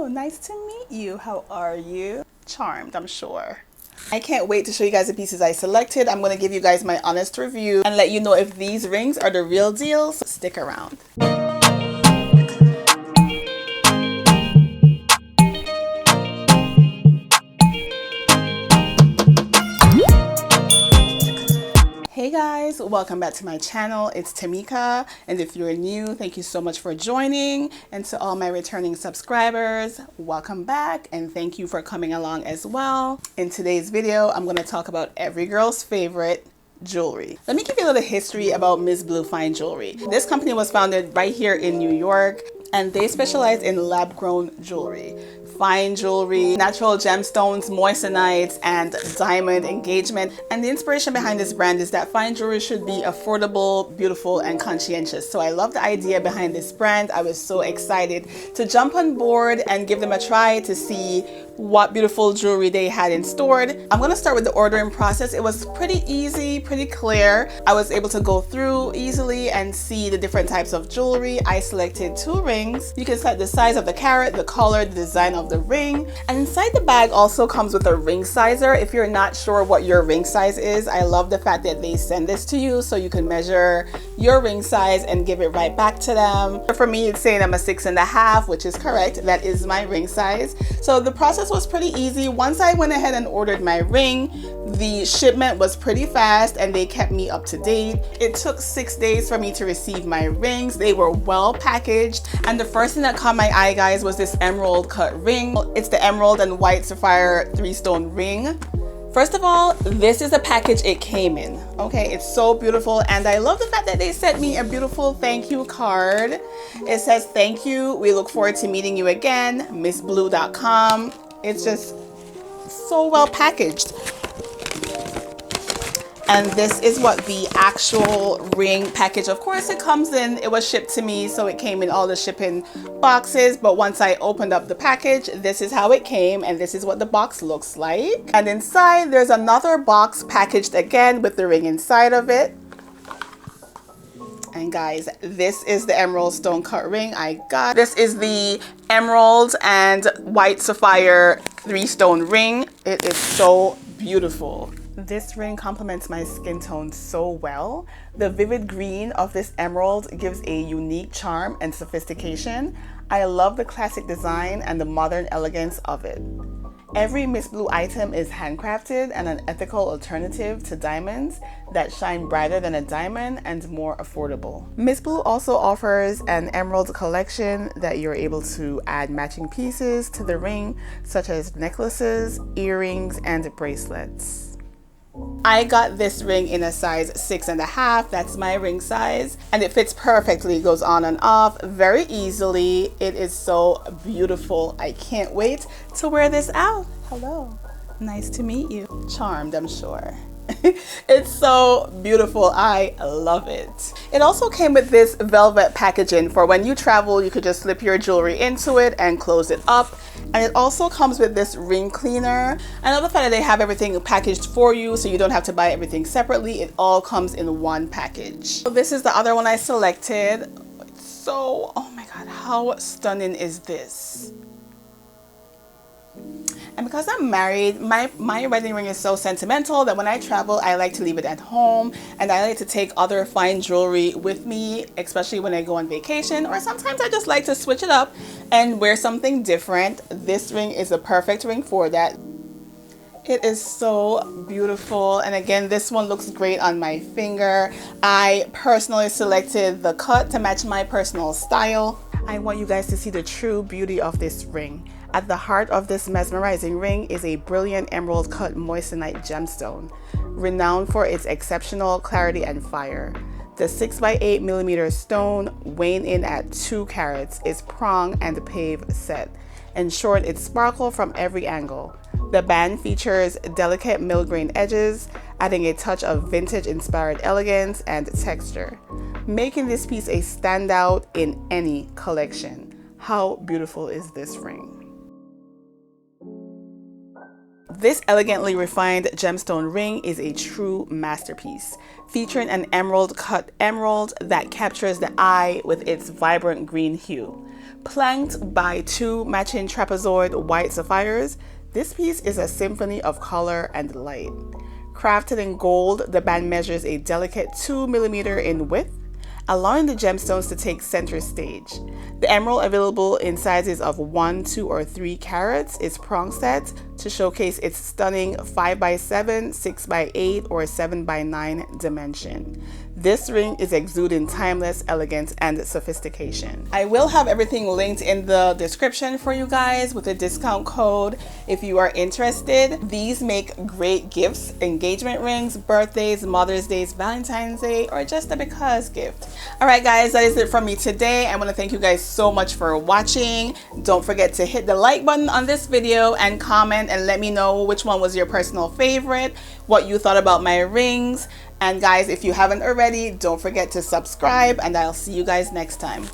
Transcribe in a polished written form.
Hello, nice to meet you. How are you? Charmed, I'm sure. I can't wait to show you guys the pieces I selected. I'm going to give you guys my honest review and let you know if these rings are the real deal. So stick around. Hey guys, welcome back to my channel. It's Tamika, and if you're new, thank you so much for joining. And to all my returning subscribers, welcome back and thank you for coming along as well. In today's video, I'm going to talk about every girl's favorite jewelry. Let me give you a little history about Msblue Fine Jewelry. This company was founded right here in New York, and they specialize in lab-grown jewelry. Fine jewelry, natural gemstones, moissanites, and diamond engagement. And the inspiration behind this brand is that fine jewelry should be affordable, beautiful, and conscientious. So I love the idea behind this brand. I was so excited to jump on board and give them a try to see what beautiful jewelry they had in store. I'm going to start with the ordering process. It was pretty easy, pretty clear. I was able to go through easily and see the different types of jewelry. I selected 2 rings. You can select the size of the carat, the color, the design of the ring. And inside the bag also comes with a ring sizer. If you're not sure what your ring size is, I love the fact that they send this to you so you can measure your ring size and give it right back to them. For me, it's saying I'm a 6.5, which is correct. That is my ring size. So the process was pretty easy. Once I went ahead and ordered my ring, the shipment was pretty fast and they kept me up to date. It took 6 days for me to receive my rings. They were well packaged. And the first thing that caught my eye, guys, was this emerald cut ring. It's the emerald and white sapphire 3-stone ring. First of all, this is the package it came in. Okay, it's so beautiful, and I love the fact that they sent me a beautiful thank you card. It says, "Thank you. We look forward to meeting you again. Msblue.com." It's just so well packaged. And this is what the actual ring package, of course, it comes in. It was shipped to me, so it came in all the shipping boxes. But once I opened up the package, this is how it came, and this is what the box looks like. And inside, there's another box packaged again with the ring inside of it. And guys, this is the emerald stone cut ring I got. This is the emerald and white sapphire 3-stone ring. It is so beautiful. This ring complements my skin tone so well. The vivid green of this emerald gives a unique charm and sophistication. I love the classic design and the modern elegance of it. Every Msblue item is handcrafted and an ethical alternative to diamonds that shine brighter than a diamond and more affordable. Msblue also offers an emerald collection that you're able to add matching pieces to the ring, such as necklaces, earrings, and bracelets. I got this ring in a size 6.5. That's my ring size, and it fits perfectly. It goes on and off very easily. It is so beautiful. I can't wait to wear this out. Hello, nice to meet you. Charmed, I'm sure. It's so beautiful. I love it. It also came with this velvet packaging for when you travel. You could just slip your jewelry into it and close it up. And it also comes with this ring cleaner. I love the fact that they have everything packaged for you, so you don't have to buy everything separately. It all comes in one package. So this is the other one I selected. So, oh my God, how stunning is this? And because I'm married, my wedding ring is so sentimental that when I travel, I like to leave it at home, and I like to take other fine jewelry with me, especially when I go on vacation, or sometimes I just like to switch it up and wear something different. This ring is a perfect ring for that. It is so beautiful, and again, this one looks great on my finger. I personally selected the cut to match my personal style. I want you guys to see the true beauty of this ring. At the heart of this mesmerizing ring is a brilliant emerald cut moissanite gemstone, renowned for its exceptional clarity and fire. The 6x8mm stone, weighing in at 2 carats, is prong and pave set, ensuring its sparkle from every angle. The band features delicate mill-grain edges, adding a touch of vintage-inspired elegance and texture, making this piece a standout in any collection. How beautiful is this ring? This elegantly refined gemstone ring is a true masterpiece, featuring an emerald cut emerald that captures the eye with its vibrant green hue. Flanked by 2 matching trapezoid white sapphires, this piece is a symphony of color and light. Crafted in gold, the band measures a delicate 2 mm in width, allowing the gemstones to take center stage. The emerald, available in sizes of 1, 2, or 3 carats, is prong set to showcase its stunning 5x7, 6x8, or 7x9 dimension. This ring is exuding timeless elegance and sophistication. I will have everything linked in the description for you guys with a discount code if you are interested. These make great gifts: engagement rings, birthdays, Mother's Days, Valentine's Day, or just a because gift. All right, guys, that is it from me today. I want to thank you guys so much for watching. Don't forget to hit the like button on this video and comment and let me know which one was your personal favorite, what you thought about my rings. And guys, if you haven't already, don't forget to subscribe, and I'll see you guys next time.